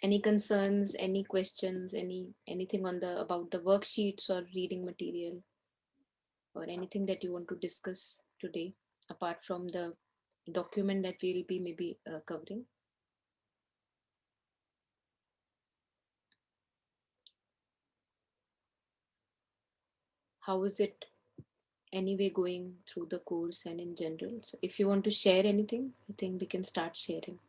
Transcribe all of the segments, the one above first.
Any concerns, any questions, anything on the about the worksheets or reading material, or anything that you want to discuss today apart from the document that we'll be maybe covering? How is it anyway going through the course and in general? So if you want to share anything, I think we can start sharing.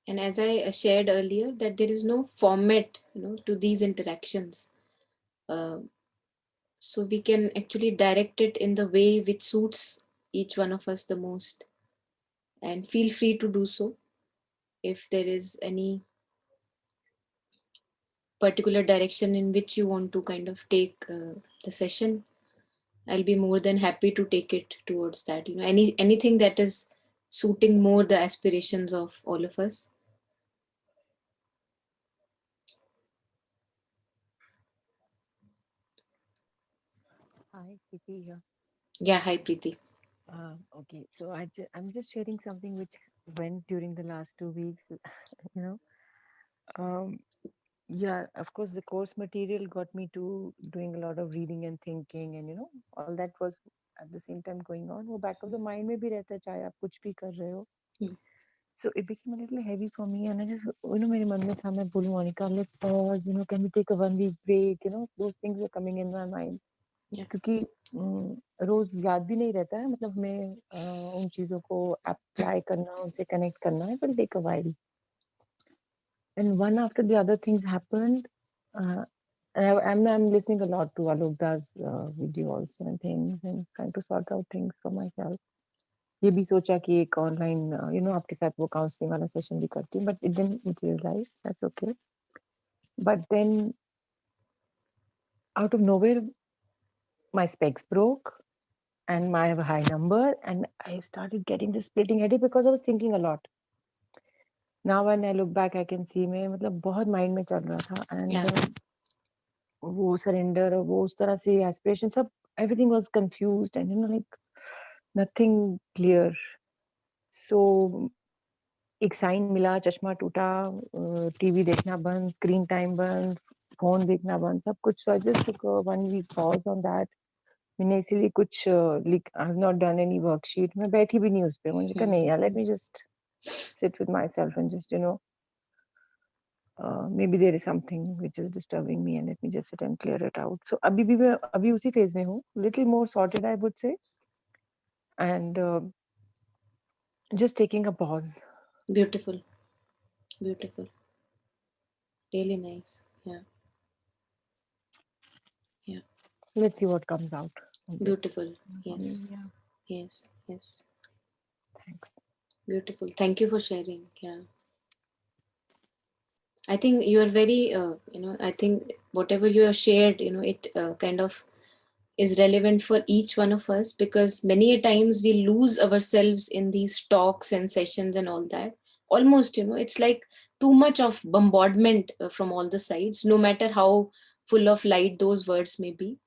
And as I shared earlier, that there is no format, to these interactions. Uh, so we can actually direct it in the way which suits each one of us the most. And feel free to do so if there is any particular direction in which you want to kind of take the session. I'll be more than happy to take it towards that. Anything that is suiting more the aspirations of all of us. Hi, Preeti here. Yeah, hi Preeti. Okay, so I'm just sharing something which went during the last 2 weeks. You know, um, yeah, of course, the course material got me to doing a lot of reading and thinking, and all that was at the same time going on. वो back of the mind में भी रहता है, चाहे आप कुछ भी कर रहे हो. Hmm. So it became a little heavy for me, and I just, मेरे मन में था मैं बोलूँ Monika, let's pause. Can we take a 1 week break? Those things were coming in my mind. Yeah. क्योंकि रोज याद भी नहीं रहता है, मतलब मैं उन चीजों को अप्लाई करना, उनसे कनेक्ट करना है, will take a while. And one after the other things happened. I'm listening a lot to Alok Das video also and things, and trying to sort out things for myself. ये भी सोचा कि एक online आपके साथ वो counselling वाला session भी करती हूँ, but it didn't materialise. That's okay. But then out of nowhere my specs broke and I have a high number, and I started getting this splitting headache because I was thinking a lot. Now when I look back, I can see मैं मतलब बहुत mind में चल रहा था, and Yeah. वो surrender और वो उस तरह से aspiration सब, everything was confused and like nothing clear. So एक साइन मिला, चश्मा टूटा, टीवी देखना बंद, स्क्रीन टाइम बंद, फोन देखना बंद, सब कुछ. So I just took a 1 week pause on that. मैंने इसीलिए कुछ लिख, I have not done any worksheet. मैं बैठी भी नहीं उस पे. मुझे कहा नहीं यार, let me just sit with myself and just maybe there is something which is disturbing me, and let me just sit and clear it out. So अभी भी मैं अभी उसी phase में हूँ, little more sorted I would say, and just taking a pause. Beautiful. Beautiful. Really nice. Yeah. Yeah. Let's see what comes out of this Beautiful. for me. Yes. Yeah, Yes. Yes. thanks. Beautiful. Thank you for sharing. Yeah. I think you are very, I think whatever you have shared, it kind of is relevant for each one of us, because many a times we lose ourselves in these talks and sessions and all that. Almost, it's like too much of bombardment from all the sides, no matter how full of light those words may be.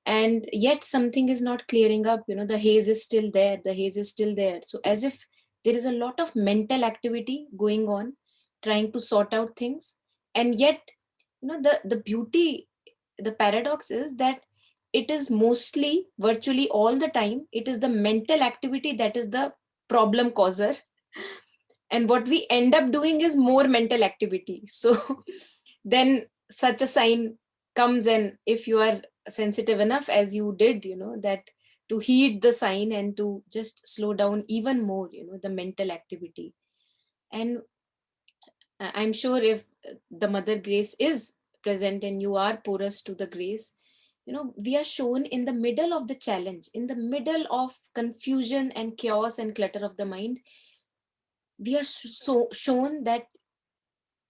And yet something is not clearing up. The haze is still there. The haze is still there. So as if there is a lot of mental activity going on, trying to sort out things. And yet, the beauty, the paradox is that it is mostly, virtually all the time, it is the mental activity that is the problem causer. And what we end up doing is more mental activity. So then such a sign comes, and if you are sensitive enough as you did, that to heed the sign and to just slow down even more, the mental activity. And I'm sure if the Mother Grace is present and you are porous to the grace, we are shown in the middle of the challenge, in the middle of confusion and chaos and clutter of the mind. We are so shown that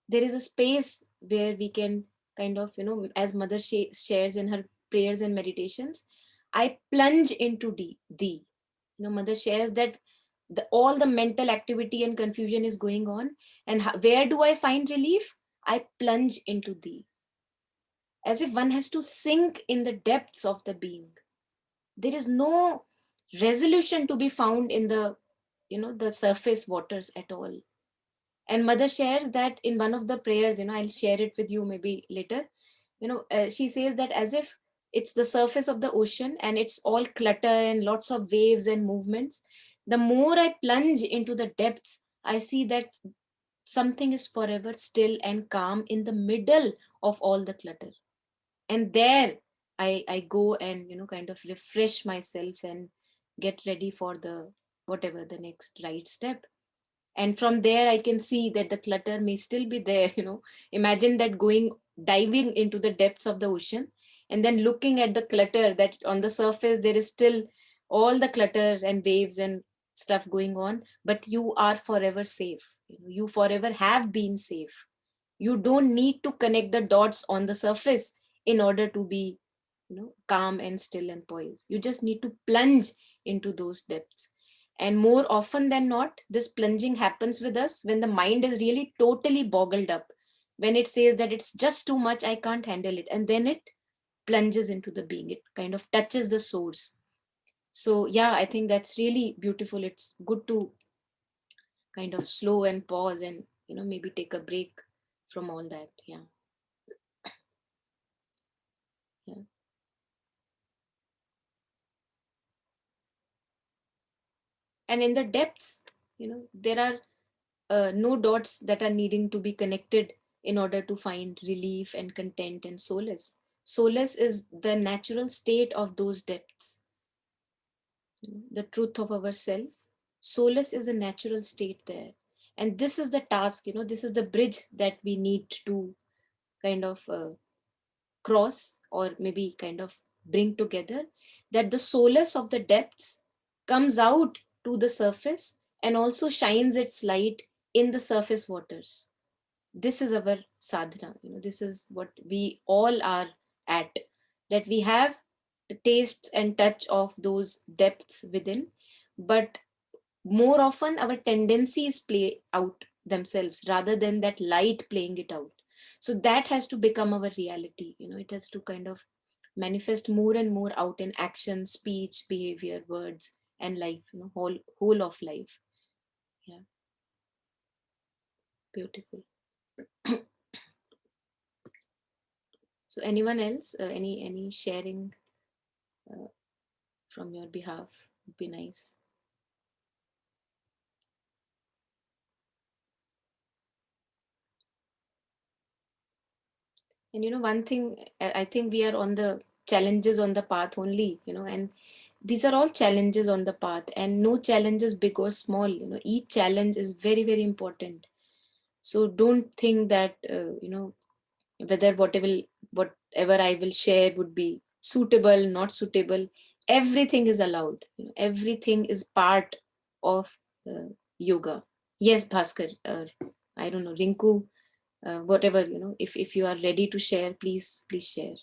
there is a space where we can kind of, as Mother shares in her prayers and meditations, I plunge into thee. Mother shares that all the mental activity and confusion is going on, and where do I find relief? I plunge into thee, as if one has to sink in the depths of the being. There is no resolution to be found in the, the surface waters at all. And Mother shares that in one of the prayers, I'll share it with you maybe later. She says that as if it's the surface of the ocean and it's all clutter and lots of waves and movements. The more I plunge into the depths, I see that something is forever still and calm in the middle of all the clutter. And there I go and, kind of refresh myself and get ready for the whatever the next right step. And from there I can see that the clutter may still be there. Imagine that, going diving into the depths of the ocean and then looking at the clutter, that on the surface there is still all the clutter and waves and stuff going on, but you are forever safe. You forever have been safe. You don't need to connect the dots on the surface in order to be, calm and still and poised. You just need to plunge into those depths. And more often than not, this plunging happens with us when the mind is really totally boggled up, when it says that it's just too much, I can't handle it, and then it plunges into the being. It kind of touches the source. So yeah, I think that's really beautiful. It's good to kind of slow and pause and, maybe take a break from all that. Yeah. Yeah. And in the depths, there are no dots that are needing to be connected in order to find relief and content and solace. Solace is the natural state of those depths, the truth of ourself. Solace is a natural state there. And this is the task, this is the bridge that we need to kind of cross, or maybe kind of bring together, that the solace of the depths comes out to the surface and also shines its light in the surface waters. This is our sadhana. This is what we all are at, that we have the taste and touch of those depths within, but more often our tendencies play out themselves rather than that light playing it out. So that has to become our reality. It has to kind of manifest more and more out in action, speech, behavior, words, and life, whole of life. Yeah. Beautiful. So anyone else, any sharing uh, from your behalf would be nice. And one thing, I think we are on the challenges on the path only, and these are all challenges on the path, and no challenge is big or small. Each challenge is very, very important. So don't think that whether whatever I will share would be suitable, not suitable. Everything is allowed. Everything is part of yoga. Yes, Bhaskar, I don't know, Rinku, whatever, if you are ready to share, please share.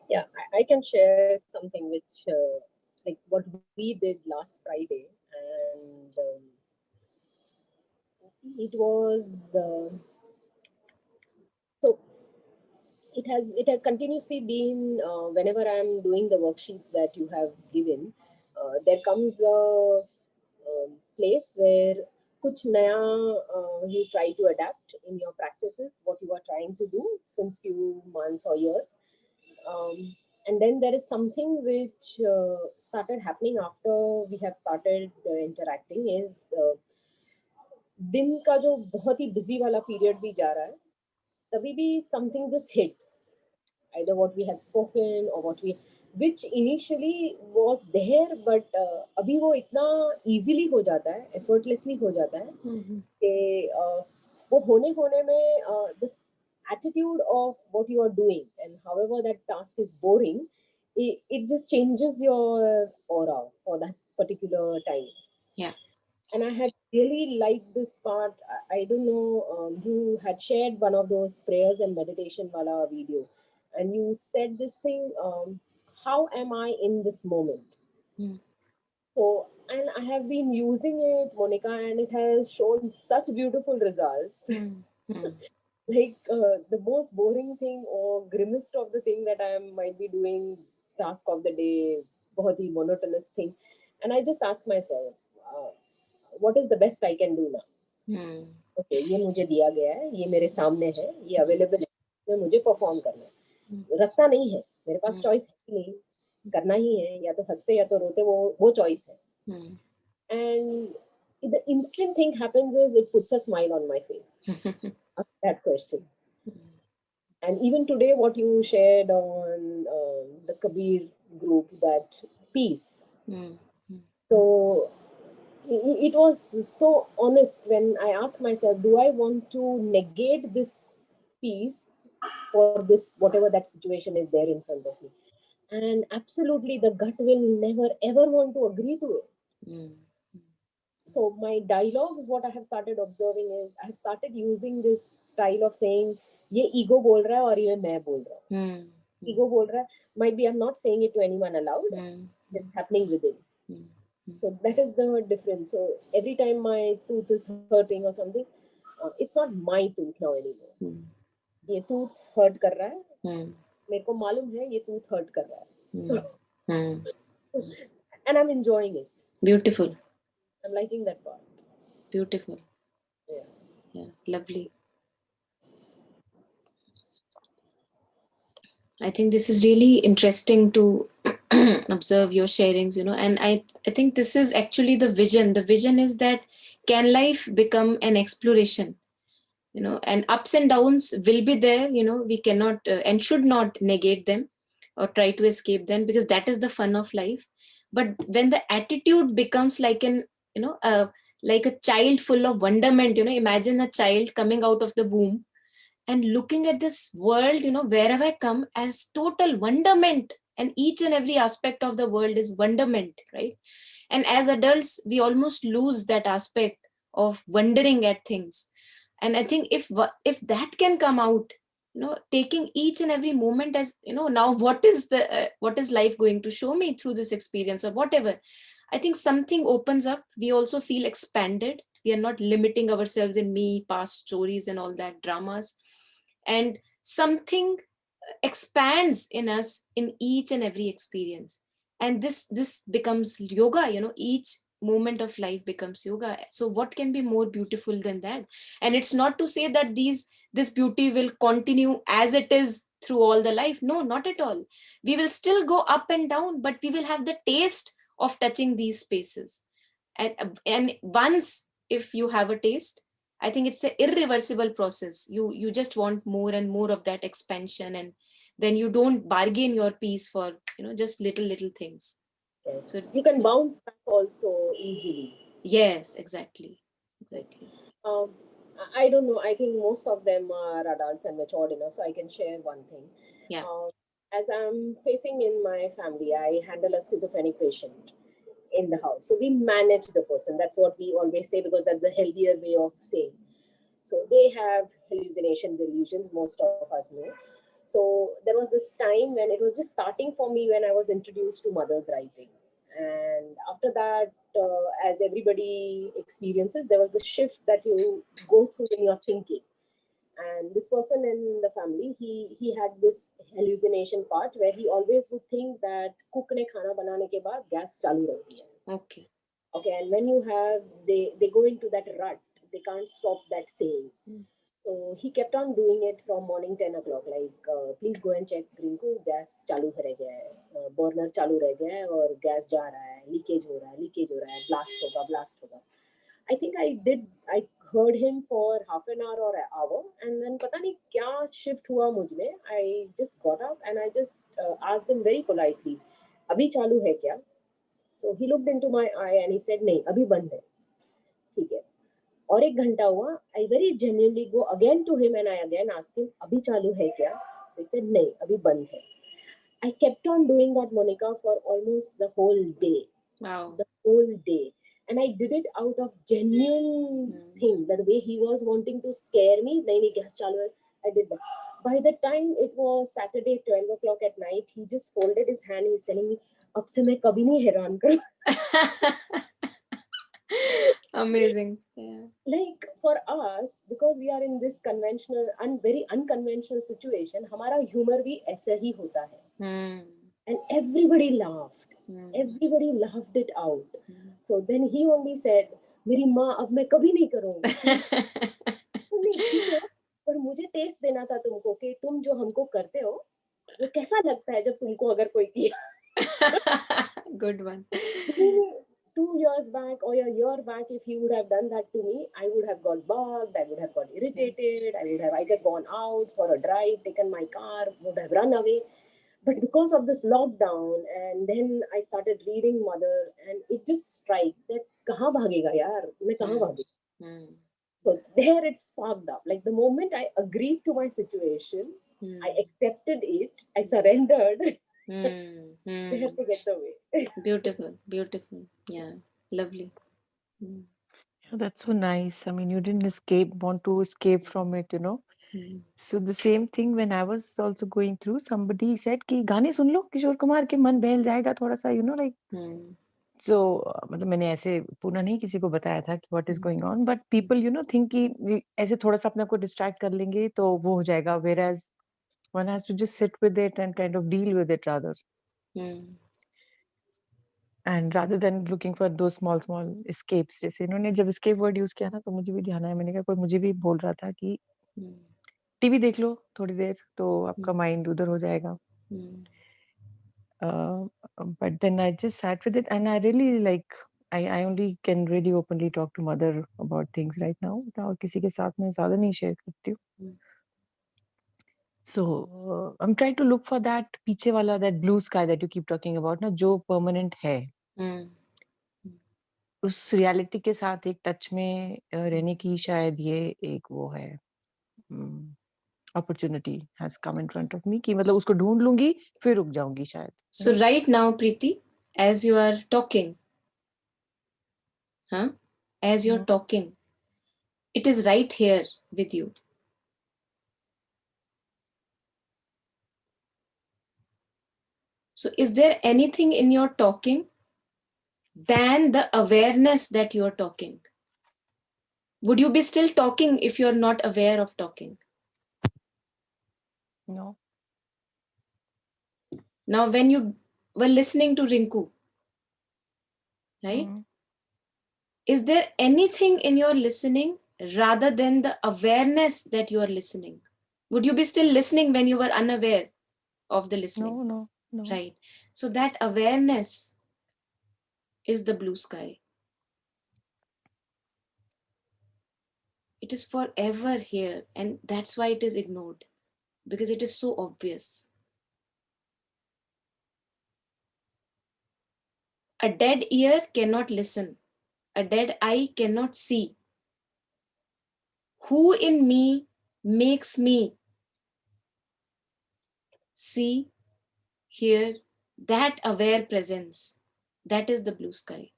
Yeah, I can share something which, like what we did last Friday, and it was so it has continuously been, whenever I'm doing the worksheets that you have given, there comes a place where kuch naya you try to adapt in your practices, what you are trying to do since few months or years. um, and then there is something which started happening after we have started interacting is दिन का जो बहुत ही busy वाला period भी जा रहा है, तभी भी something just hits, either what we have spoken or what we, which initially was there, but अभी वो इतना easily हो जाता है, effortlessly हो जाता है कि वो होने में this attitude of what you are doing, and however that task is boring, it just changes your aura for that particular time. Yeah. And I had really liked this part. I don't know, you had shared one of those prayers and meditation wala video, and you said this thing, how am I in this moment? So, and I have been using it, Monica, and it has shown such beautiful results. Like the most boring thing or grimmest of the thing that I might be doing, task of the day, बहुत ही monotonous thing, and I just ask myself, what is the best I can do now? Okay, ये मुझे दिया गया है, ये मेरे सामने है, ये अवेलेबल है, इसमें मुझे परफॉर्म करना है, रास्ता नहीं है, मेरे पास चॉइस है नहीं, करना ही है, या तो हंसते या तो रोते, वो चॉइस है. And the instant thing happens is it puts a smile on my face after that question. And even today, what you shared on the Kabir group, that peace. So it was so honest when I asked myself, do I want to negate this peace for this, whatever that situation is there in front of me? And absolutely, the gut will never ever want to agree to it. So my dialogues, what I have started observing is, I have started using this style of saying, ये ego बोल रहा है और ये मैं बोल रहा हूँ. Ego बोल रहा है, might be I'm not saying it to anyone aloud, it's happening within. So that is the difference. So every time my tooth is hurting or something, it's not my tooth now anymore. ये tooth hurt कर रहा है, मेरे को मालूम है ये tooth hurt कर रहा है. And I'm enjoying it. Beautiful. I'm liking that part. Beautiful. Yeah, lovely. I think this is really interesting to observe your sharings, and I think this is actually the vision. The vision is that, can life become an exploration? And ups and downs will be there, we cannot and should not negate them or try to escape them, because that is the fun of life. But when the attitude becomes like like a child full of wonderment, imagine a child coming out of the womb and looking at this world, wherever I come, as total wonderment, and each and every aspect of the world is wonderment, right? And as adults, we almost lose that aspect of wondering at things. And I think if that can come out, taking each and every moment as, now what is life going to show me through this experience or whatever, I think something opens up. We also feel expanded. We are not limiting ourselves in me, past stories and all that dramas. And something expands in us in each and every experience. And this becomes yoga, each moment of life becomes yoga. So what can be more beautiful than that? And it's not to say that this beauty will continue as it is through all the life. No, not at all. We will still go up and down, but we will have the taste of touching these spaces. And once, if you have a taste, I think it's an irreversible process. You just want more and more of that expansion, and then you don't bargain your peace for just little things. Yes. So you can bounce back also easily. Yes, exactly. I don't know. I think most of them are adults and matured enough, so I can share one thing. Yeah. As I'm facing in my family, I handle a schizophrenic patient in the house. So we manage the person. That's what we always say, because that's a healthier way of saying. So they have hallucinations, illusions, most of us know. So there was this time when it was just starting for me, when I was introduced to mother's writing. And after that, as everybody experiences, there was the shift that you go through in your thinking. And this person in the family, he had this hallucination part where he always would think that cook ne khana banane ke baad gas chalu rehti hai. Okay, and when you have, they go into that rut, they can't stop that saying. So he kept on doing it from morning 10 o'clock, like, please go and check Rinku, gas चालू रह गया है, burner चालू रह गया है और gas जा रहा है, लीकेज हो रहा है, blast होगा. I think I heard him for half an hour or an hour, and then पता नहीं क्या shift हुआ मुझ में. I just got up and I just asked him very politely, अभी चालू है क्या? So he looked into my eye and he said, नहीं अभी बंद है. ठीक है. और 1 घंटा हुआ. I very genuinely go again to him and I again ask him, अभी चालू है क्या? So he said, नहीं अभी बंद है. I kept on doing that, Monica, for almost the whole day. Wow. The whole day. And I did it out of genuine thing. That the way he was wanting to scare me, nahi gas chalu hai, I did that. By the time it was Saturday, 12 o'clock at night, he just folded his hand. He's telling me, "Ab se main kabhi nahi हैरान करूँ." Amazing. Yeah. Like for us, because we are in this conventional and very unconventional situation, हमारा humor भी ऐसा ही होता है. And everybody laughed. Everybody laughed it out. So then he only said, मेरी माँ अब मैं कभी नहीं करूँगी. नहीं ठीक है, पर मुझे टेस्ट देना था तुमको कि तुम जो हमको करते हो वो कैसा लगता है जब तुमको अगर कोई किया. Good one. 2 years back or a year back, if he would have done that to me, I would have got bugged, I would have got irritated, I would have either gone out for a drive, taken my car, would have run away. But because of this lockdown, and then I started reading Mother, and it just struck that कहाँ भागेगा यार, मैं कहाँ भागूँ. So there it sparked up. Like the moment I agreed to my situation, I accepted it, I surrendered. They have to get the way. Beautiful, beautiful. Yeah, lovely. Yeah, that's so nice. I mean, you didn't want to escape from it, you know. So the same thing when I was also going through, somebody said कि गाने सुन लो किशोर कुमार के, मन बहल जाएगा थोड़ा सा, you know, like. So मतलब मैंने ऐसे पूरा नहीं किसी को बताया था कि what is going on, but people, you know, think कि ऐसे थोड़ा सा अपने को distract कर लेंगे तो वो हो जाएगा, whereas one has to just sit with it and kind of deal with it rather. And rather than looking for those small escapes. जैसे इन्होंने जब escape word use किया ना तो मुझे भी ध्यान आया, मैंने कहा कोई मुझे भी बोल रहा था कि टीवी देख लो थोड़ी देर तो आपका माइंड उधर हो जाएगा. But then I just sat with it and I really like I only can really openly talk to Mother about things right now. और किसी के साथ मैं ज़्यादा नहीं share करती हूँ. So I'm trying to look for that पीछे वाला, that blue sky that you keep talking about ना, जो permanent है. उस रियलिटी के साथ एक टच में रहने की शायद ये एक वो है opportunity has come in front of me कि मतलब उसको ढूंढ लूंगी फिर रुक जाऊंगी शायद. So right now, Preeti, as you are talking, as you're talking, it is right here with you. So is there anything in your talking than the awareness that you're talking? Would you be still talking if you're not aware of talking? No. Now, when you were listening to Rinku, right? Is there anything in your listening rather than the awareness that you are listening? Would you be still listening when you were unaware of the listening? No. Right. So that awareness is the blue sky. It is forever here, and that's why it is ignored, because it is so obvious. A dead ear cannot listen. A dead eye cannot see. Who in me makes me see, hear, that aware presence? That is the blue sky.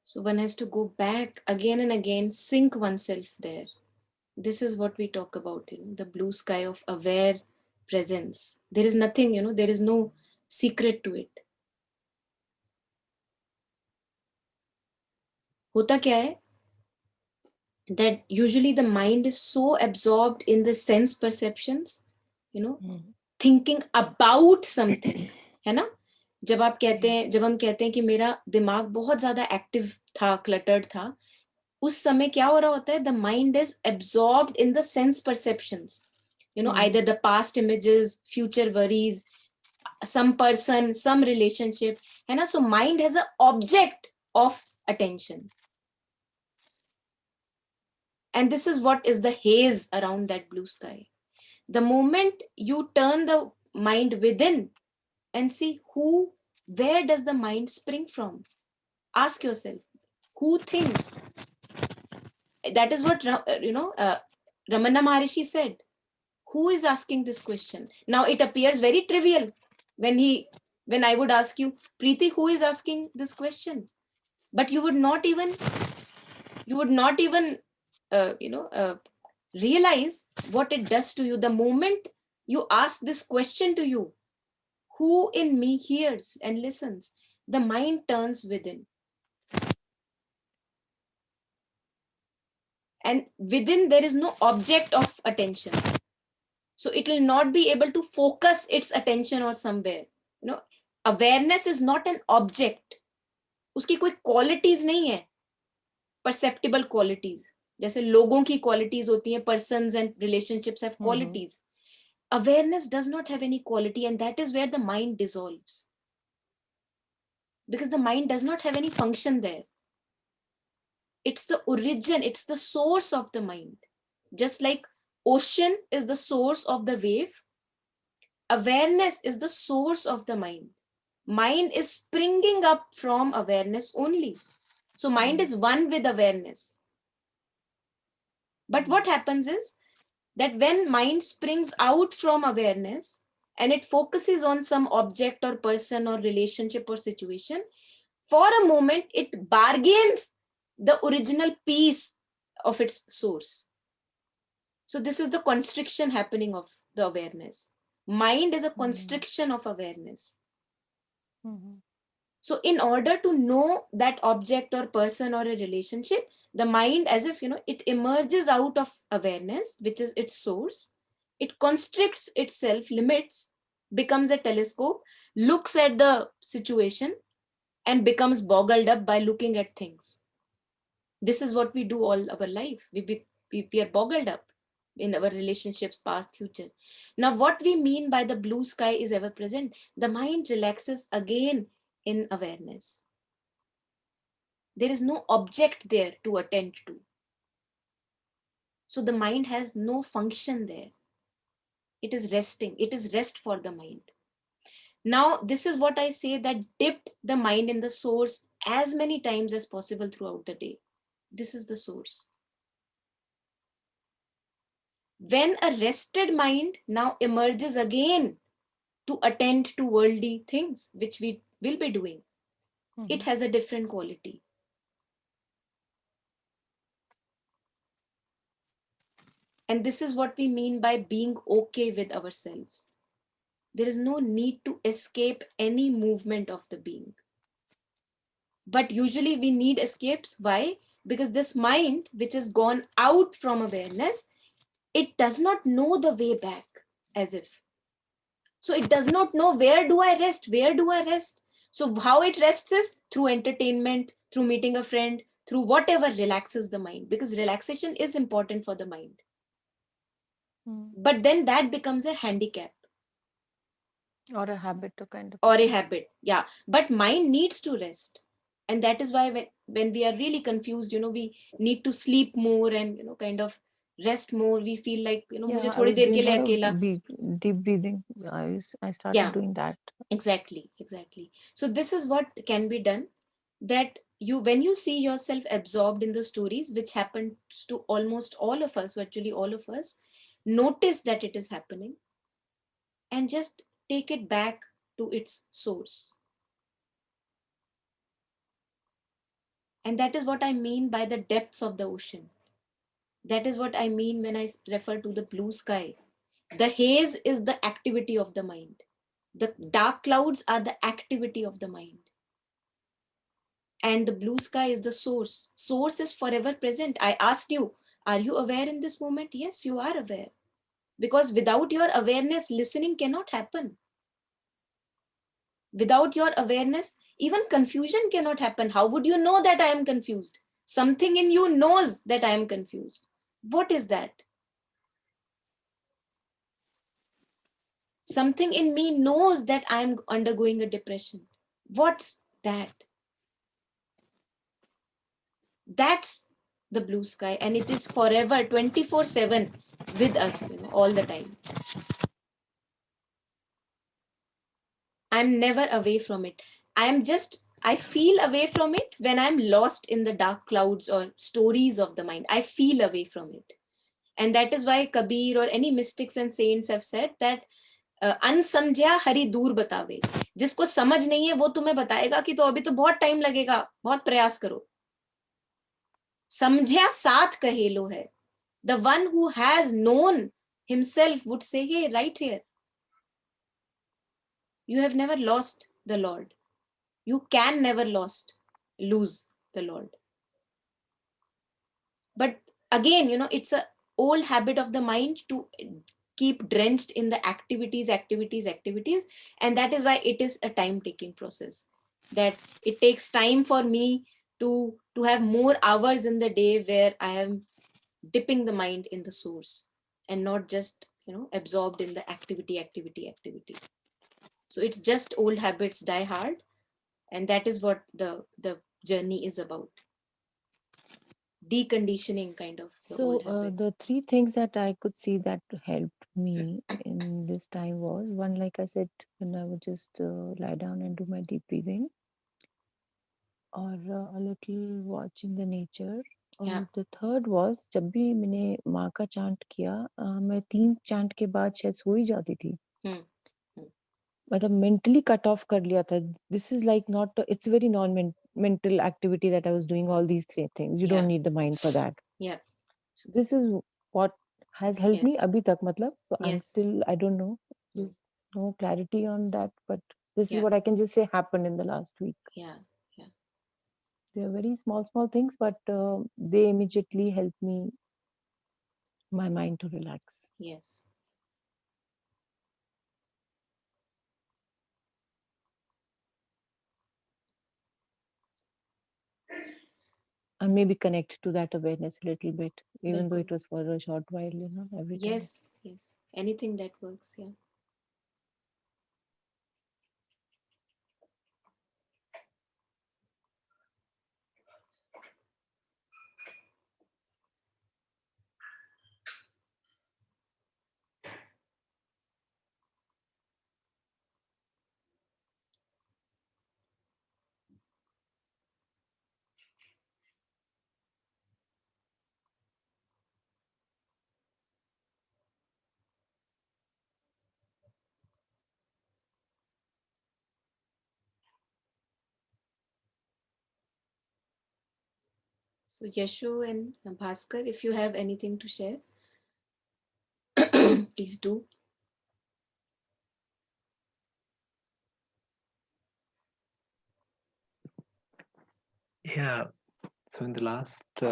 So one has to go back again and again, sink oneself there. This is what we talk about, the blue sky of aware presence. There is nothing, there is no secret to it. Hota kya hai? That usually the mind is so absorbed in the sense perceptions, thinking about something, है ना? जब हम कहते हैं कि मेरा दिमाग बहुत ज़्यादा एक्टिव था, क्लटर्ड था, उस समय क्या हो रहा होता है? The mind is absorbed in the sense perceptions. Either the past images, future worries, some person, some relationship, है ना? So mind has an object of attention. And this is what is the haze around that blue sky. The moment you turn the mind within and see where does the mind spring from? Ask yourself, who thinks? That is what, Ramana Maharishi said. Who is asking this question? Now it appears very trivial when I would ask you, Preeti, who is asking this question? But you would not even realize what it does to you the moment you ask this question to you. Who in me hears and listens? The mind turns within. And within there is no object of attention. So it will not be able to focus its attention or somewhere. Awareness is not an object. उसकी कोई qualities नहीं है. Perceptible qualities. जैसे लोगों की qualities होती हैं, persons and relationships have qualities. Awareness does not have any quality, and that is where the mind dissolves. Because the mind does not have any function there. It's the origin, it's the source of the mind. Just like ocean is the source of the wave, awareness is the source of the mind. Mind is springing up from awareness only. So mind is one with awareness. But what happens is that when mind springs out from awareness and it focuses on some object or person or relationship or situation, for a moment it bargains the original peace of its source. So this is the constriction happening of the awareness. Mind is a constriction of awareness. So in order to know that object or person or a relationship, the mind, as if, it emerges out of awareness, which is its source. It constricts itself, limits, becomes a telescope, looks at the situation and becomes boggled up by looking at things. This is what we do all our life. We are boggled up in our relationships, past, future. Now, what we mean by the blue sky is ever present. The mind relaxes again in awareness. There is no object there to attend to. So the mind has no function there. It is resting. It is rest for the mind. Now, this is what I say, that dip the mind in the source as many times as possible throughout the day. This is the source. When a rested mind now emerges again to attend to worldly things, which we will be doing, it has a different quality. And this is what we mean by being okay with ourselves. There is no need to escape any movement of the being. But usually we need escapes. Why? Because this mind, which has gone out from awareness, it does not know the way back, as if. So it does not know, where do I rest? Where do I rest? So how it rests is through entertainment, through meeting a friend, through whatever relaxes the mind, because relaxation is important for the mind. But then that becomes a handicap. Or a habit to kind of. Or a habit, yeah. But mind needs to rest. And that is why when we are really confused, we need to sleep more and, kind of rest more. We feel like, mujhe thodi der ke liye akela. Deep breathing. I started doing that. Exactly. So this is what can be done, that when you see yourself absorbed in the stories, which happens to almost all of us, virtually all of us, notice that it is happening and just take it back to its source. And that is what I mean by the depths of the ocean. That is what I mean when I refer to the blue sky. The haze is the activity of the mind. The dark clouds are the activity of the mind. And the blue sky is the source. Source is forever present. I asked you, are you aware in this moment? Yes, you are aware. Because without your awareness, listening cannot happen. Without your awareness, even confusion cannot happen. How would you know that I am confused? Something in you knows that I am confused. What is that? Something in me knows that I am undergoing a depression. What's that? That's the blue sky, and it is forever 24/7 with us, all the time. I'm never away from it. I feel away from it when I'm lost in the dark clouds or stories of the mind. I feel away from it. And that is why Kabir or any mystics and saints have said that अनसमझा Hari दूर बतावे. जिसको समझ नहीं है वो तुम्हें बताएगा कि तो अभी तो बहुत टाइम लगेगा, बहुत प्रयास करो. समझा साथ कहेलो है. The one who has known himself would say, hey, right here. You have never lost the Lord. You can never lose the Lord. But again, it's a old habit of the mind to keep drenched in the activities, and that is why it is a time-taking process. That it takes time for me to have more hours in the day where I am dipping the mind in the source and not just absorbed in the activity. So it's just old habits die hard, and that is what the journey is about. Deconditioning kind of the old habit. The three things that I could see that helped me in this time was, one, like I said, when I would just lie down and do my deep breathing, or a little watching the nature. Yeah. और the third was, जब भी मैंने माँ का chant किया, मैं 3 chant के बाद शायद सो ही जाती थी. मतलब मेंटली कट ऑफ कर लिया था. This is like not, it's very non mental activity that I was doing all these three things. You don't need the mind for that. Yeah. So this is what has helped me abhi tak. Matlab, I'm still, I don't know, there's no clarity on that, but this is what I can just say happened in the last week. Yeah. They are very small things, but they immediately help me, my mind to relax. Yes. And maybe connect to that awareness a little bit, even though it was for a short while, every time. Yes. Anything that works. Yeah. So Yashu and Bhaskar, if you have anything to share, please do. Yeah. So in the last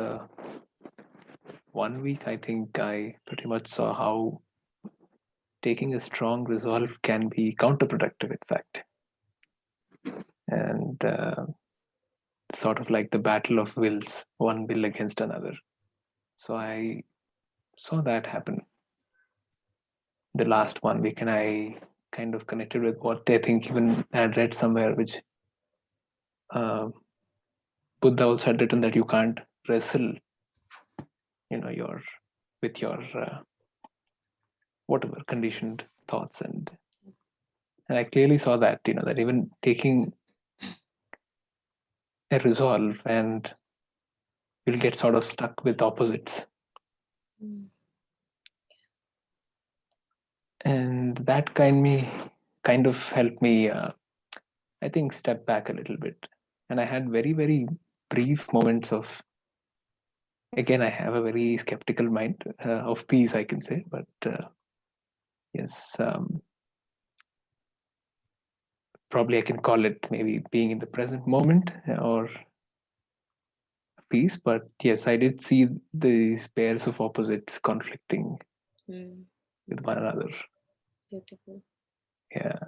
1 week, I think I pretty much saw how taking a strong resolve can be counterproductive, in fact. And sort of like the battle of wills, one will against another. So I saw that happen the last 1 week, and I kind of connected with what I think even I had read somewhere, which Buddha also had written, that you can't wrestle, with your whatever conditioned thoughts, and I clearly saw that, that even taking a resolve, and you'll get sort of stuck with opposites. And that kind of helped me, I think, step back a little bit. And I had very, very brief moments of, again, I have a very skeptical mind, of peace, I can say. But yes, probably I can call it maybe being in the present moment or peace. But yes, I did see these pairs of opposites conflicting with one another. Beautiful. Yeah.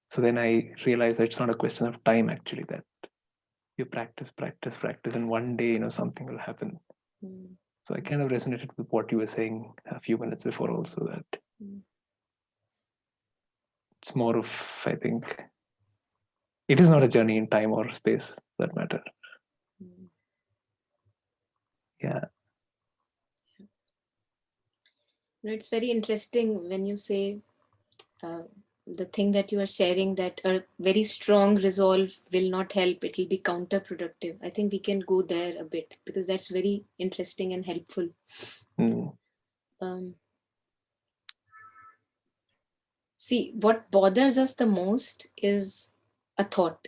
So then I realized that it's not a question of time, actually, that you practice, and one day, something will happen. So I kind of resonated with what you were saying a few minutes before also, that it's more of, I think, it is not a journey in time or space, for that matter. Yeah. It's very interesting when you say the thing that you are sharing, that a very strong resolve will not help, it will be counterproductive. I think we can go there a bit, because that's very interesting and helpful. See, what bothers us the most is a thought,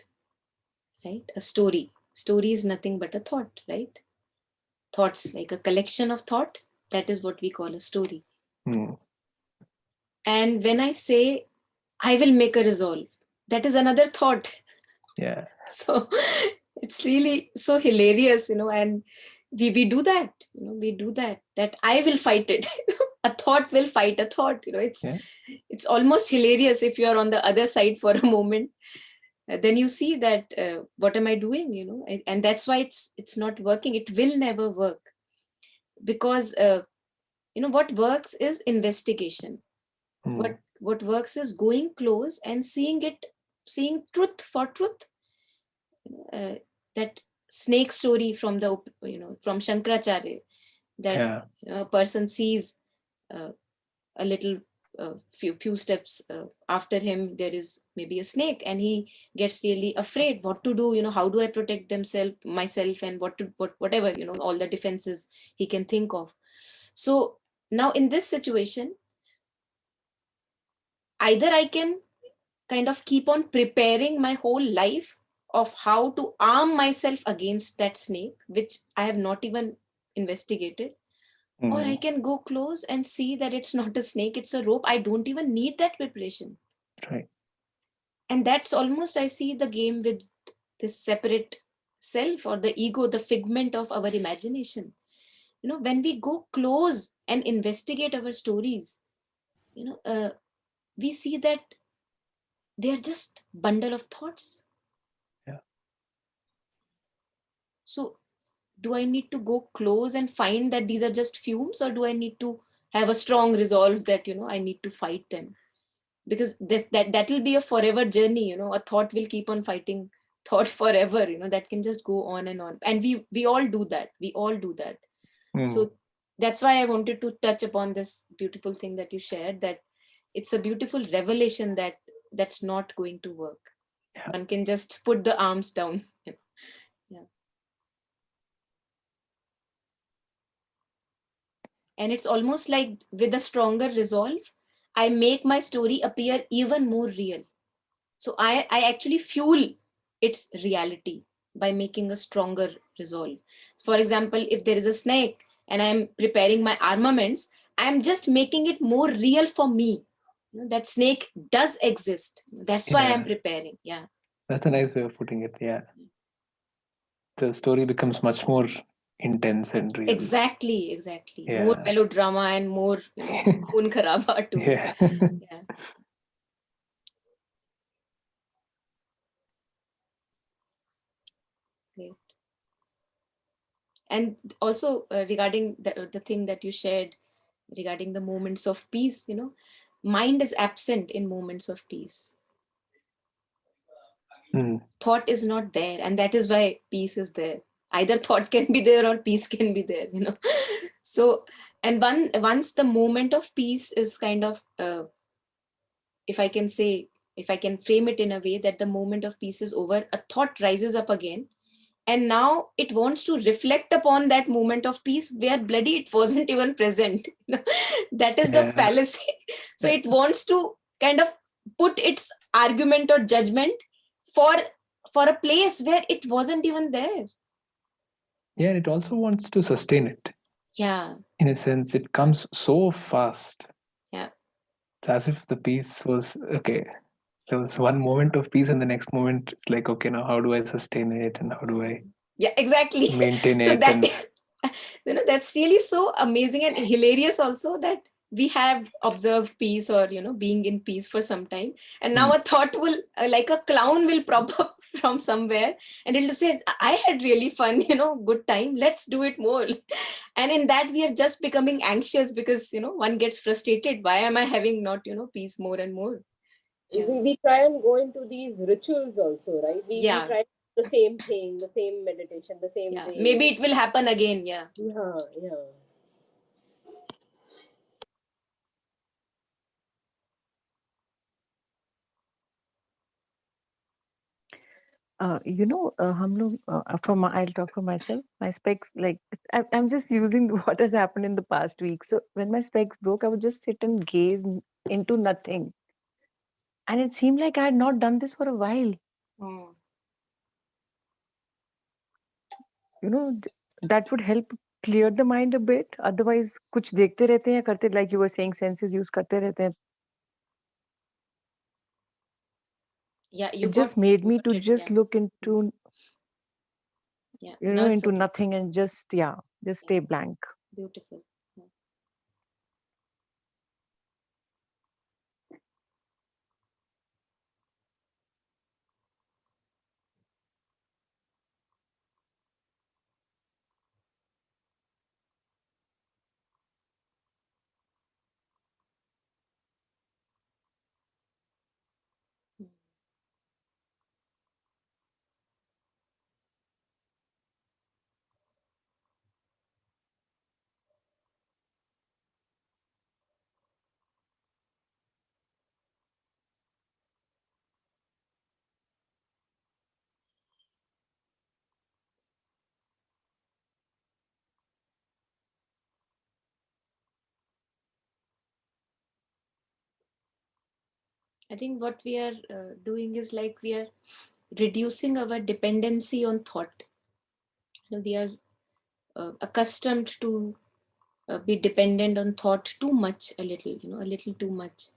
right? A story. Story is nothing but a thought, right? Thoughts, like a collection of thought, that is what we call a story. And when I say I will make a resolve, that is another thought. Yeah. So it's really so hilarious, and we do that, we do that I will fight it. A thought will fight a thought, it's almost hilarious if you're on the other side for a moment. Then you see that what am I doing, and that's why it's not working. It will never work, because what works is investigation. What works is going close and seeing truth for truth. That snake story from from Shankaracharya, that a person sees a little few steps after him, there is maybe a snake, and he gets really afraid what to do, how do I protect myself, and whatever, all the defenses he can think of. So now in this situation, either I can kind of keep on preparing my whole life of how to arm myself against that snake, which I have not even investigated. Or I can go close and see that it's not a snake, it's a rope. I don't even need that preparation. Right. And that's almost, I see the game with this separate self, or the ego, the figment of our imagination. When we go close and investigate our stories, we see that they're just bundle of thoughts. Yeah. So do I need to go close and find that these are just fumes, or do I need to have a strong resolve that, I need to fight them? Because that will be a forever journey, a thought will keep on fighting thought forever, that can just go on and on. And we all do that. So that's why I wanted to touch upon this beautiful thing that you shared, that it's a beautiful revelation that that's not going to work. Yeah. One can just put the arms down. Yeah. And it's almost like with a stronger resolve, I make my story appear even more real. So I actually fuel its reality by making a stronger resolve. For example, if there is a snake and I'm preparing my armaments, I'm just making it more real for me. That snake does exist. That's why I'm preparing. Yeah. That's a nice way of putting it. Yeah. The story becomes much more intense and real. Exactly. Yeah. More melodrama and more khoon kharaba too. Yeah. Yeah. Great. And also regarding the thing that you shared regarding the moments of peace, mind is absent in moments of peace. Thought is not there, and that is why peace is there. Either thought can be there or peace can be there, So, and once the moment of peace is kind of, if I can frame it in a way that the moment of peace is over, a thought rises up again, and now it wants to reflect upon that moment of peace where bloody it wasn't even present. That is the fallacy. So it wants to kind of put its argument or judgment for a place where it wasn't even there. Yeah, it also wants to sustain it. Yeah. In a sense, it comes so fast. Yeah. It's as if the peace was okay. There was one moment of peace, and the next moment it's like, okay, now how do I sustain it, and how do I exactly maintain so it? That that's really so amazing and hilarious also, that we have observed peace, or being in peace for some time, and now a thought will like a clown will prop up from somewhere, and it'll say, I had really fun, good time, let's do it more. And in that we are just becoming anxious, because one gets frustrated, why am I having not peace more and more? We try and go into these rituals also, right? We Yeah, try the same thing, the same meditation, the same yeah. way. Maybe it will happen again. Yeah. Yeah, yeah. हम लोग I'll talk for myself. My specs, like I'm just using what has happened in the past week. So when my specs broke, I would just sit and gaze into nothing, and it seemed like I had not done this for a while. Mm. That would help clear the mind a bit. Otherwise, कुछ देखते रहते हैं, करते, like you were saying, senses use करते रहते हैं. Yeah, It just made me to just yeah. look into, Yeah, now it's into okay. nothing and just stay blank. Beautiful. Yeah. Mm. I think what we are doing is like we are reducing our dependency on thought. We are accustomed to be dependent on thought too much, a little too much.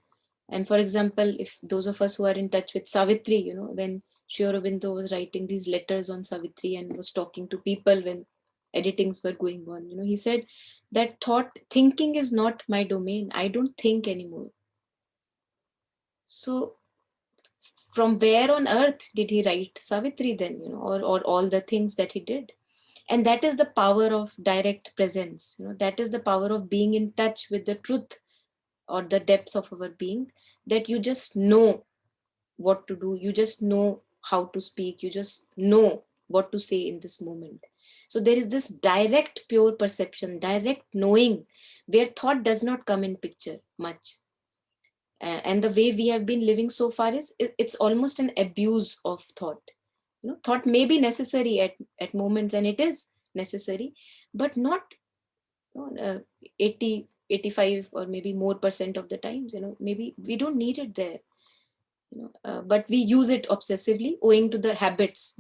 And for example, if those of us who are in touch with Savitri, when Sri Aurobindo was writing these letters on Savitri and was talking to people when editings were going on, he said that thinking is not my domain. I don't think anymore. So from where on earth did he write Savitri then, or all the things that he did? And that is the power of direct presence. That is the power of being in touch with the truth or the depth of our being, that you just know what to do, you just know how to speak, you just know what to say in this moment. So there is this direct pure perception, direct knowing, where thought does not come in picture much. And the way we have been living so far is it's almost an abuse of thought. Thought may be necessary at moments, and it is necessary, but not, 80 85 or maybe more percent of the times. Maybe we don't need it there. But we use it obsessively owing to the habits,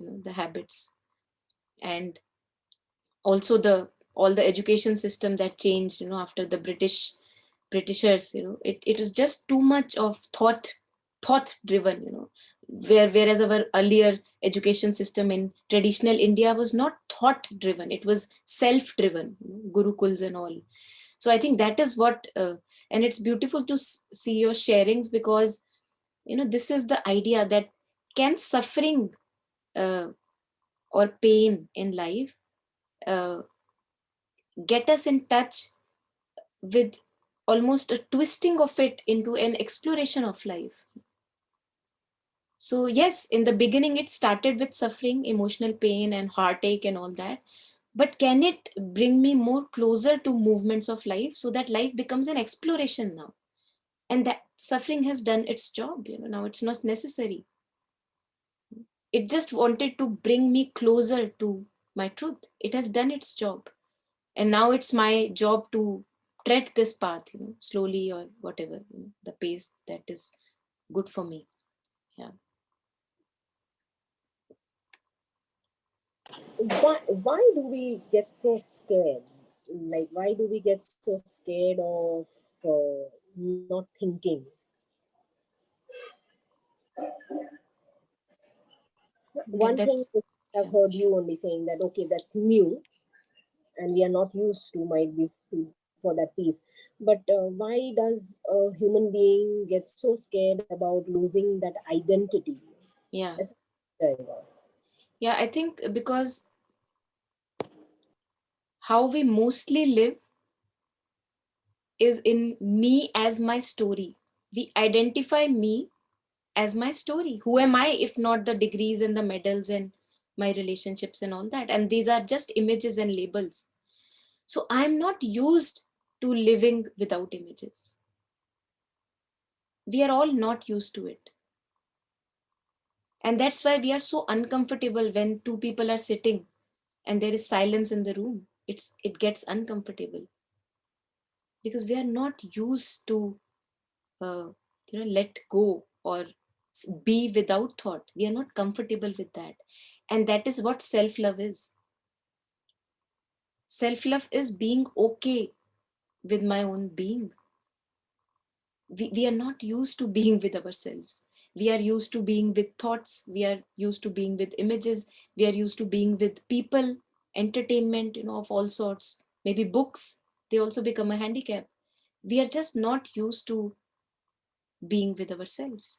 and also the all the education system that changed, after the Britishers. It was just too much of thought driven. Whereas our earlier education system in traditional India was not thought driven, it was self driven, gurukuls and all. So I think that is what, and it's beautiful to see your sharings, because this is the idea that can suffering uh, or pain in life uh, get us in touch with almost a twisting of it into an exploration of life. So yes, in the beginning it started with suffering, emotional pain and heartache and all that, but can it bring me more closer to movements of life, so that life becomes an exploration now, and that suffering has done its job. Now it's not necessary. It just wanted to bring me closer to my truth. It has done its job. And now it's my job to tread this path, slowly or whatever, the pace that is good for me. Yeah. Why do we get so scared? Like, why do we get so scared of not thinking? One thing That's, I've yeah. heard you only saying that, okay, that's new and we are not used to, might be for that piece. But why does a human being get so scared about losing that identity Yeah. as a driver? Yeah. I think because how we mostly live is in me as my story. We identify me as my story. Who am I if not the degrees and the medals and my relationships and all that? And these are just images and labels. So I'm not used to living without images. We are all not used to it. And that's why we are so uncomfortable when two people are sitting and there is silence in the room. It gets uncomfortable because we are not used to let go or be without thought. We are not comfortable with that. And that is what self-love is. Self-love is being okay with my own being. We are not used to being with ourselves. We are used to being with thoughts. We are used to being with images. We are used to being with people, entertainment, of all sorts. Maybe books, they also become a handicap. We are just not used to being with ourselves.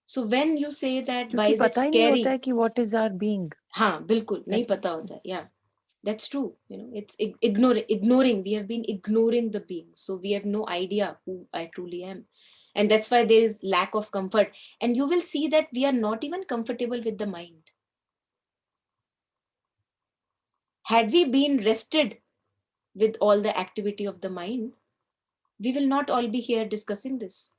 So when you say that, why क्योंकि is it पता ही नहीं होता scary? है कि what is our being. हाँ, बिल्कुल नहीं पता होता. Yeah, that's true. It's ignoring. We have been ignoring the being. So we have no idea who I truly am. And that's why there is lack of comfort. And you will see that we are not even comfortable with the mind. Had we been rested with all the activity of the mind, we will not all be here discussing this.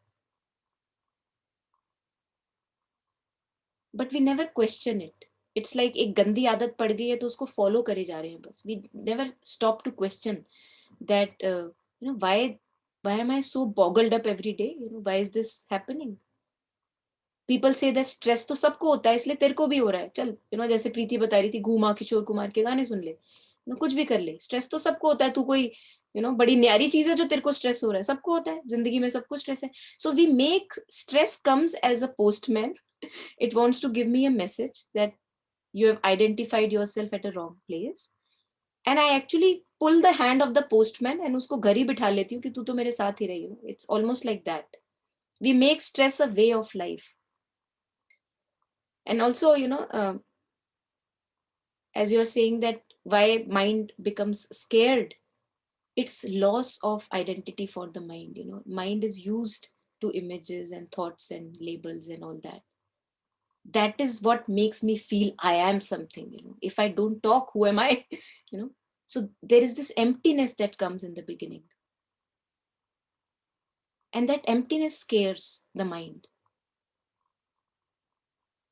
But we never question it. It's like एक गंदी आदत पड़ गई है तो उसको follow करे जा रहे हैं बस. We never stop to question that why am I so boggled up every day? Why is this happening? People say that stress तो सबको होता है इसलिए तेरे को भी हो रहा है. चल, जैसे प्रीति बता रही थी, घूमा किशोर कुमार के गाने सुन ले, कुछ भी कर ले. स्ट्रेस तो सबको होता है. तू कोई बड़ी न्यारी चीज है जो तेरे को स्ट्रेस हो रहा है? सबको होता है. जिंदगी में सबको स्ट्रेस है. So we make stress comes as a postman. It wants to give me a message that you have identified yourself at a wrong place. And I actually pull the hand of the postman and उसको घर ही बिठा लेती हूँ कि तू तो मेरे साथ ही रही हो. It's almost like that. We make stress a way of life. And also, as you're saying that why mind becomes scared, it's loss of identity for the mind. Mind is used to images and thoughts and labels and all that. That is what makes me feel I am something. If I don't talk, who am I? So there is this emptiness that comes in the beginning, and that emptiness scares the mind.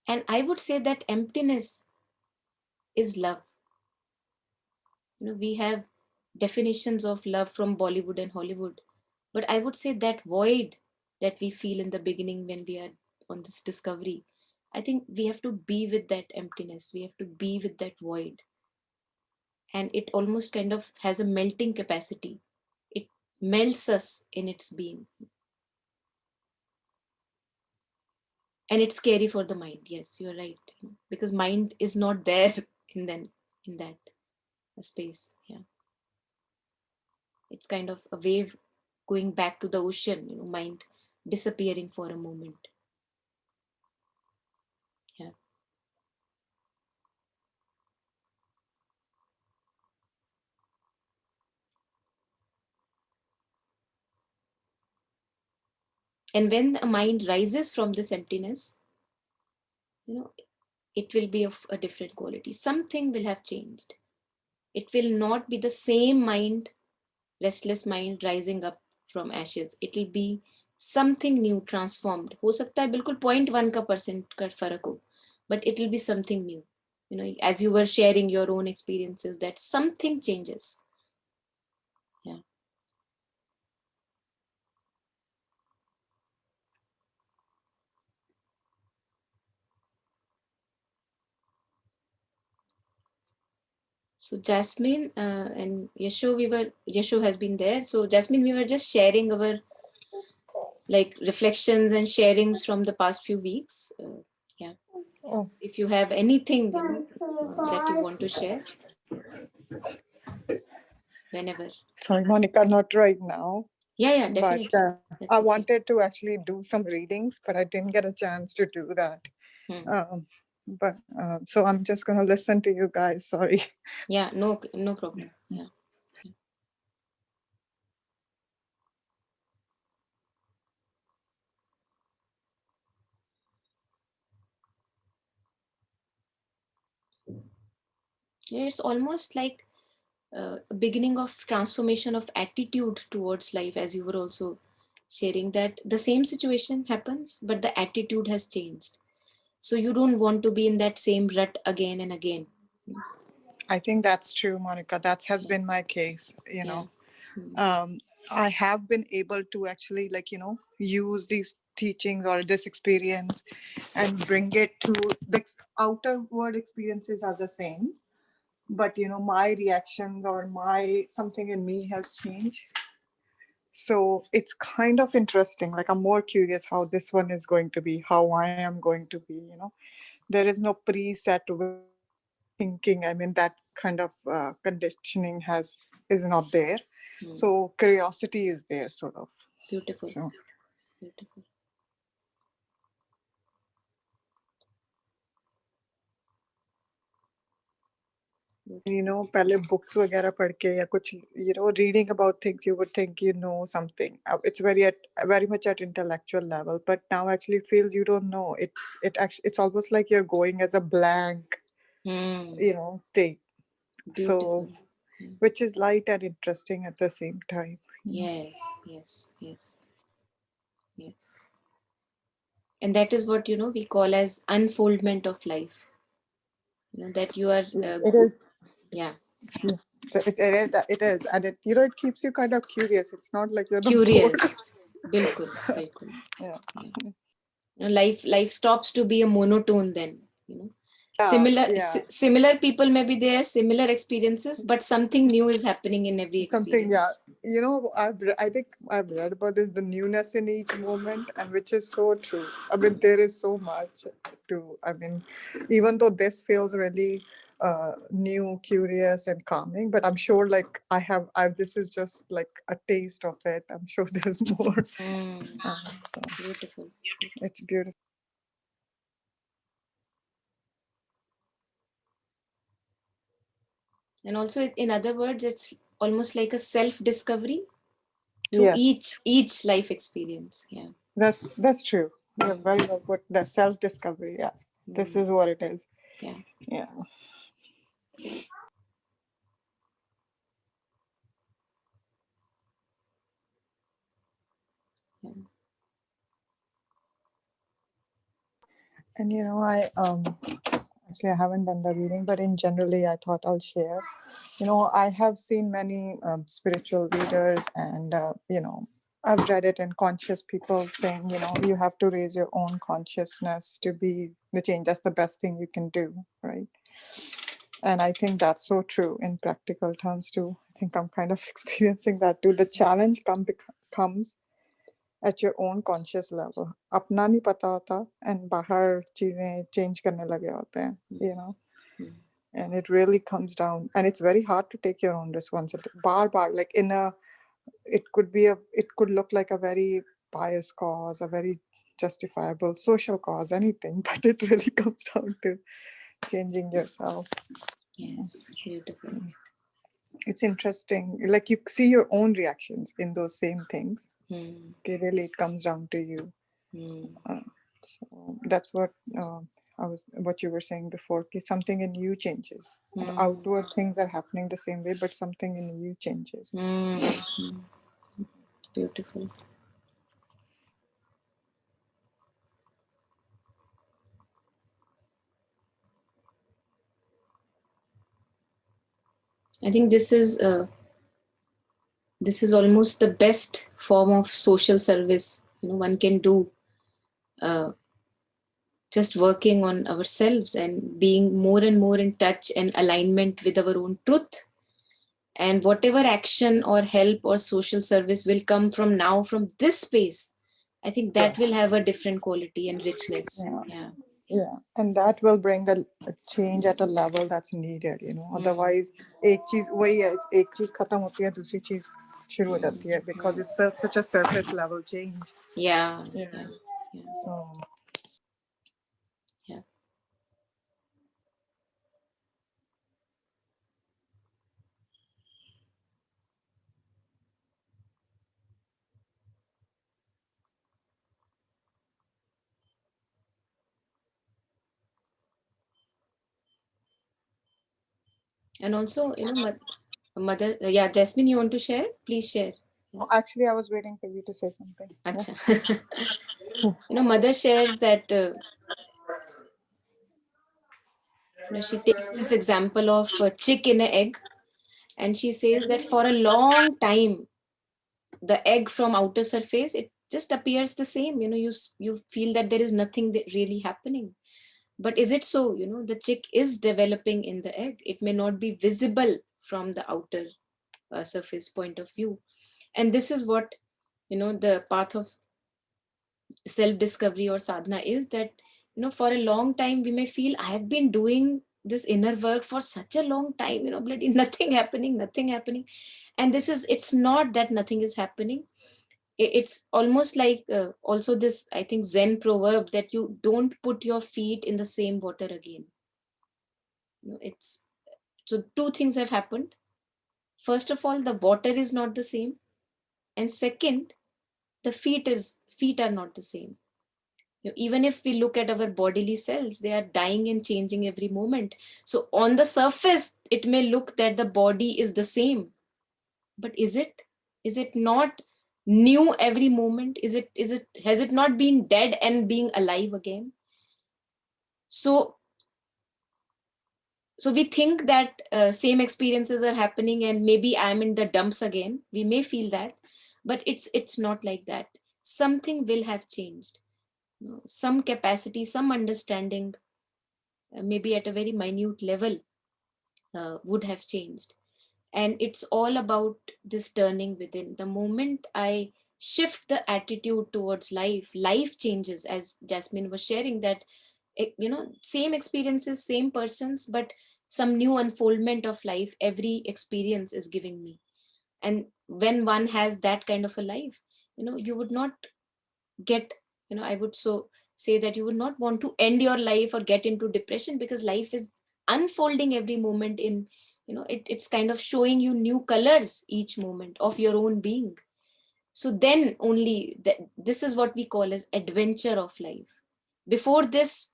And I would say that emptiness is love. We have definitions of love from Bollywood and Hollywood, but I would say that void that we feel in the beginning when we are on this discovery, I think we have to be with that emptiness. We have to be with that void. And it almost kind of has a melting capacity. It melts us in its being. And it's scary for the mind. Yes, you're right. Because mind is not there in that space. Yeah. It's kind of a wave going back to the ocean, mind disappearing for a moment. Yeah. And when a mind rises from this emptiness, it will be of a different quality. Something will have changed. It will not be the same mind, restless mind rising up from ashes. It will be something new, transformed. हो सकता है बिल्कुल 0.1 का % का फर्क हो, but it will be something new. As you were sharing your own experiences, that something changes. Yeah. So Jasmine and Yashu has been there. So Jasmine, we were just sharing our reflections and sharings from the past few weeks. Yeah. Oh. If you have anything that you want to share, whenever. Sorry, Monica, not right now. Yeah, definitely. But I wanted to actually do some readings, but I didn't get a chance to do that. So I'm just going to listen to you guys. Sorry. Yeah, no problem. Yeah. It's almost like a beginning of transformation of attitude towards life, as you were also sharing that the same situation happens, but the attitude has changed. So you don't want to be in that same rut again and again. I think that's true, Monica. That has Yeah. been my case. Yeah. Mm. Um, I have been able to actually, like, use these teachings or this experience and bring it to the outer world. Experiences are the same, but my reactions or my something in me has changed. So it's kind of interesting. Like, I'm more curious how this one is going to be, how I am going to be. There is no preset way of thinking. I mean, that kind of conditioning has is not there. Mm. So curiosity is there, sort of. Beautiful. So, Beautiful. पहले books वगैरह पढ़ के या कुछ reading about things, you would think you know something. It's very much at intellectual level, but now actually it feels you don't know. It's almost like you're going as a blank, Mm. state. So, Beautiful. Yeah. which is light and interesting at the same time. Yes, yes, yes, yes. And that is what we call as unfoldment of life. That you are Yes, it is. yeah, Yeah. It is, and it keeps you kind of curious. It's not like you're not bored. curious. Bilkul, bilkul. Yeah. Yeah. Life stops to be a monotone then. Yeah, yeah. Similar people may be there, similar experiences, but something new is happening in every Something, yeah. experience. I think I've read about this, the newness in each moment, and which is so true. I mean, there is so much to. I mean, even though this feels really new, curious, and calming, but I'm sure, like, this is just like a taste of it. I'm sure there's more. Mm, So beautiful. it's beautiful. And also, in other words, it's almost like a self-discovery through each Yes, each life experience. Yeah. that's true. You're Mm, very well put. The self discovery. Yeah, this mm, is what it is. yeah. Yeah. Yeah. And I haven't done the reading, but in generally, I thought I'll share. I have seen many spiritual leaders, and I've read it in conscious people saying, you have to raise your own consciousness to be the change. That's the best thing you can do, right? And I think that's so true in practical terms too. I think I'm kind of experiencing that too. The challenge comes at your own conscious level. अपना नहीं पता होता and बाहर चीजें change करने लगे होते हैं, Mm, and it really comes down, and it's very hard to take your own responsibility. Bar, like it could look like a very pious cause, a very justifiable social cause, anything, but it really comes down to changing yourself. yes. Beautiful. It's interesting, like you see your own reactions in those same things. Mm, Okay, really it comes down to you. mm, uh, so that's what you were saying before. Okay, something in you changes. The mm, outward things are happening the same way, but something in you changes. mm, mm. Beautiful. I think this is almost the best form of social service one can do, uh, just working on ourselves and being more and more in touch and alignment with our own truth, and whatever action or help or social service will come from now from this space, I think that will Yes. have a different quality and richness. Yeah. Yeah. Yeah, and that will bring a change at a level that's needed. Hmm. Otherwise, एक चीज वही है, एक चीज खत्म होती है, दूसरी चीज शुरू हो Hmm. जाती है, because Hmm. it's such a surface level change. Yeah. Yeah. Yeah. Yeah. So Yeah. And also, mother, yeah, Jasmine, you want to share? Please share. Oh, actually, I was waiting for you to say something. Yeah. Acha. Mother shares that, she takes this example of a chick in an egg, and she says that for a long time, the egg from outer surface, it just appears the same. You feel that there is nothing that really happening. But is it so? The chick is developing in the egg. It may not be visible from the outer surface point of view. And this is what, the path of self discovery or sadhana is, that for a long time we may feel, I have been doing this inner work for such a long time, bloody nothing happening, nothing happening. And it's not that nothing is happening. It's almost like, also this, I think, Zen proverb, that you don't put your feet in the same water again. It's So two things have happened. First of all, the water is not the same, and second, the feet are not the same. Even if we look at our bodily cells, they are dying and changing every moment. So on the surface, it may look that the body is the same, but is it? Is it not new every moment? Has it not been dead and being alive again? So we think that same experiences are happening, and maybe I'm in the dumps again. We may feel that, but it's not like that. Something will have changed. Some capacity, some understanding, maybe at a very minute level, would have changed. And it's all about this turning within. The moment I shift the attitude towards life, life changes. As Jasmine was sharing, that same experiences, same persons, but some new unfoldment of life every experience is giving me. And when one has that kind of a life, you would not get, I would so say that you would not want to end your life or get into depression, because life is unfolding every moment in, it's kind of showing you new colors each moment of your own being. So then only this is what we call as adventure of life. Before this,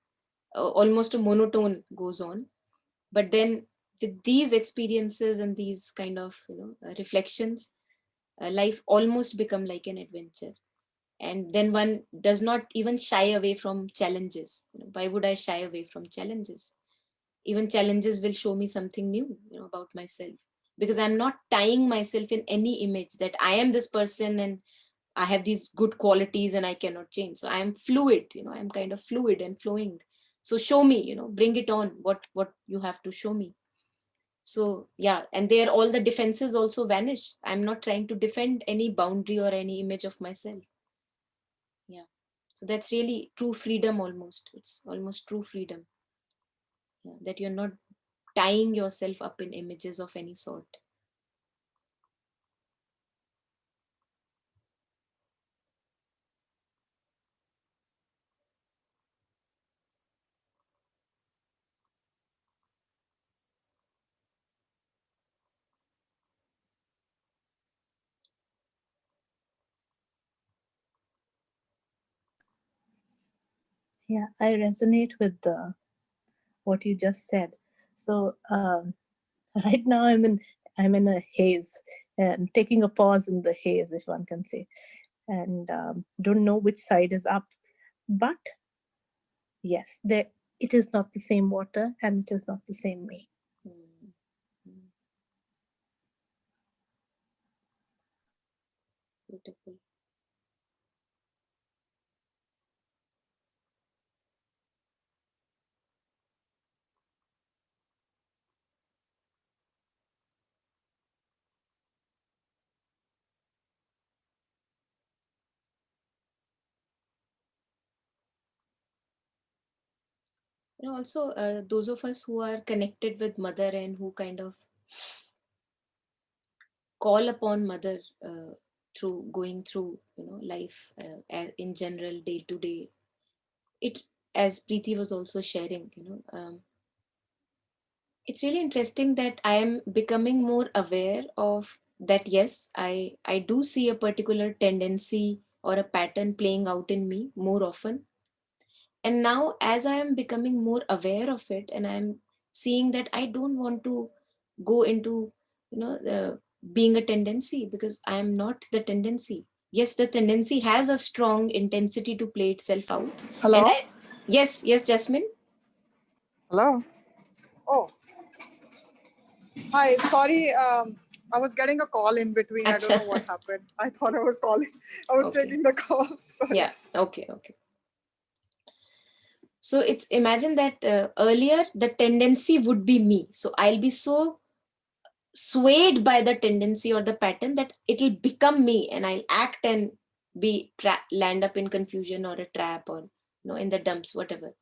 almost a monotone goes on. But then with these experiences and these kind of reflections, life almost become like an adventure. And then one does not even shy away from challenges. Why would I shy away from challenges? Even challenges will show me something new, about myself, because I'm not tying myself in any image that I am this person and I have these good qualities and I cannot change. So I am fluid, I'm kind of fluid and flowing. So show me, bring it on, what you have to show me. So yeah, and there all the defenses also vanish. I'm not trying to defend any boundary or any image of myself. Yeah. So that's really true freedom almost. It's almost true freedom. Yeah, that you're not tying yourself up in images of any sort. Yeah, I resonate with what you just said. So right now I'm in a haze, and taking a pause in the haze, if one can say, and don't know which side is up. But yes, it is not the same water, and it is not the same me. Mm. Mm. Beautiful. Also, those of us who are connected with Mother and who kind of call upon Mother through going through life, in general, day to day, it, as Preeti was also sharing, it's really interesting that I am becoming more aware of that. Yes, I do see a particular tendency or a pattern playing out in me more often. And now, as I am becoming more aware of it, and I'm seeing that I don't want to go into, being a tendency, because I am not the tendency. Yes, the tendency has a strong intensity to play itself out. Hello? Yes, Jasmine. Hello? Oh, hi. Sorry, I was getting a call in between. I don't know what happened. I thought I was calling. I was Okay. taking the call. Sorry. Yeah. Okay. So it's, imagine that earlier the tendency would be me. So I'll be so swayed by the tendency or the pattern that it'll become me, and I'll act and land up in confusion or a trap, or in the dumps, whatever.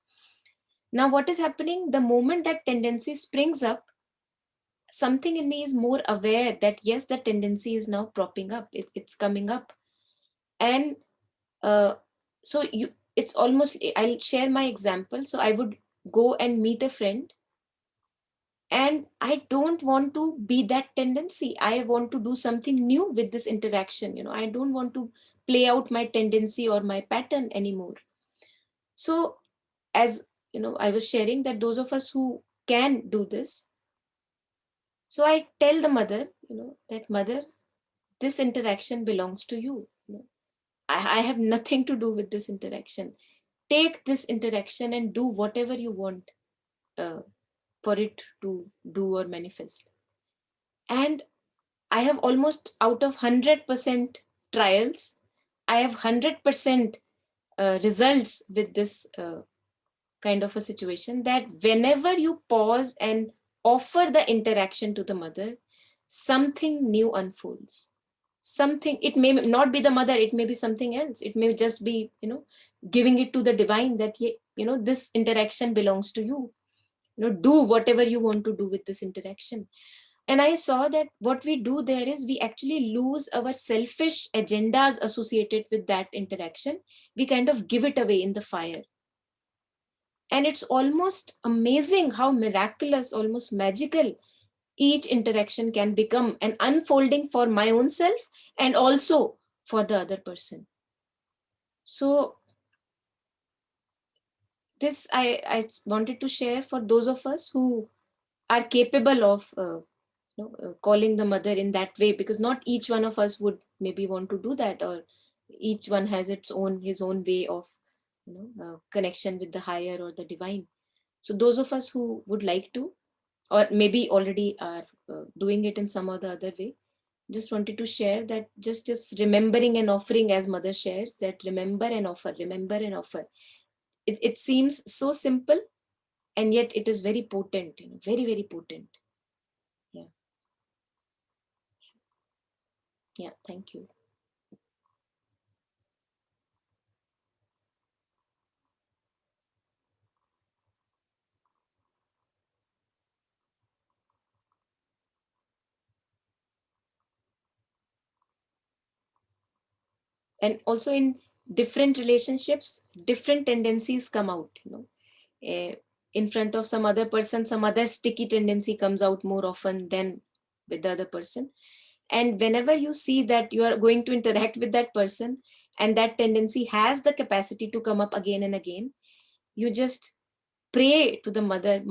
Now what is happening, the moment that tendency springs up, something in me is more aware that yes, the tendency is now propping up, it's coming up. And so it's almost, I'll share my example. So I would go and meet a friend, and I don't want to be that tendency. I want to do something new with this interaction. I don't want to play out my tendency or my pattern anymore. So as I was sharing that those of us who can do this, so I tell the mother, that mother, this interaction belongs to you. I have nothing to do with this interaction. Take this interaction and do whatever you want for it to do or manifest. And I have almost, out of 100% trials, I have 100% results with this kind of a situation, that whenever you pause and offer the interaction to the mother, something new unfolds. Something, it may not be the mother, it may be something else. It may just be, giving it to the divine that, this interaction belongs to you. Do whatever you want to do with this interaction. And I saw that what we do there is we actually lose our selfish agendas associated with that interaction. We kind of give it away in the fire. And it's almost amazing how miraculous, almost magical, each interaction can become an unfolding for my own self and also for the other person. So this I wanted to share for those of us who are capable of calling the mother in that way, because not each one of us would maybe want to do that, or each one has his own way of connection with the higher or the divine. So those of us who would like to, or maybe already are doing it in some or the other way, just wanted to share that just remembering and offering, as mother shares, that remember and offer, remember and offer. It seems so simple, and yet it is very potent, very, very potent. Yeah, thank you. And also in different relationships, different tendencies come out. In front of some other person, some other sticky tendency comes out more often than with the other person. And whenever you see that you are going to interact with that person and that tendency has the capacity to come up again and again, you just pray to the mother,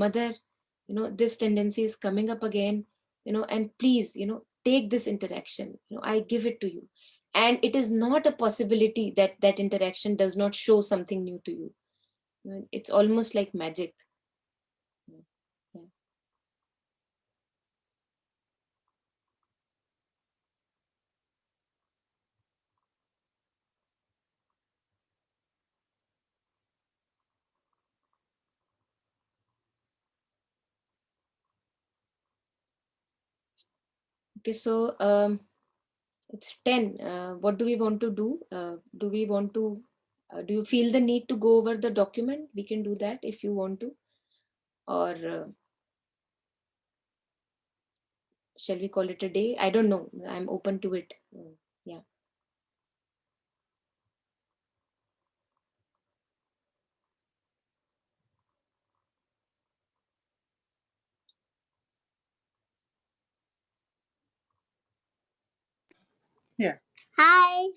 this tendency is coming up again, and please, take this interaction, I give it to you. And it is not a possibility that that interaction does not show something new to you. It's almost like magic. Yeah. Okay, so it's 10. What do we want to do? Do you feel the need to go over the document? We can do that if you want to. Or shall we call it a day? I don't know. I'm open to it. Yeah. Yeah. Hi.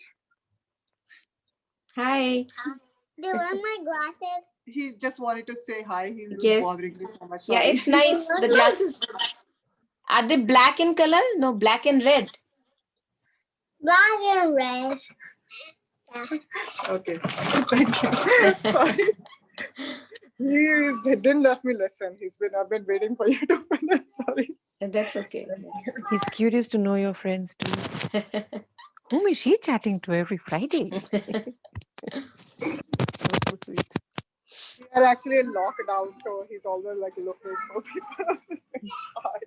Hi. Do you want my glasses? He just wanted to say hi. He was Yes. bothering me so much. Yeah, Sorry. it's nice. The glasses. Are they black in color? No, black and red. Black and red. Okay. Thank you. Sorry. He didn't let me listen. I've been waiting for you to finish. Sorry. That's okay. He's curious to know your friends too. Whom is she chatting to every Friday? That's so sweet. We are actually in lockdown, so he's always like looking for people. Hi.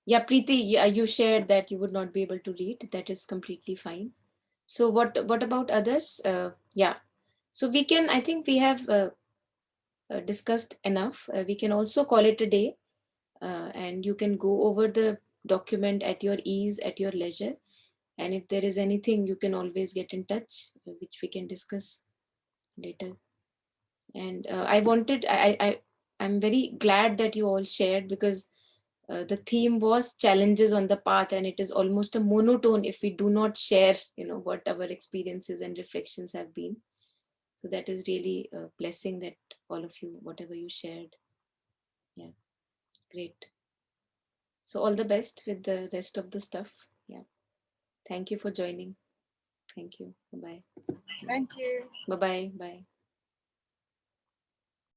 Yeah, Preeti, you shared that you would not be able to read. That is completely fine. So what about others? Yeah. So we can, I think we have discussed enough. We can also call it a day, and you can go over the document at your ease, at your leisure. And if there is anything, you can always get in touch, which we can discuss later. And I'm very glad that you all shared, because the theme was challenges on the path, and it is almost a monotone if we do not share, what our experiences and reflections have been. So that is really a blessing that all of you, whatever you shared. Yeah, great. So all the best with the rest of the stuff. Yeah. Thank you for joining. Thank you. Bye-bye. Thank you. Bye-bye. Bye.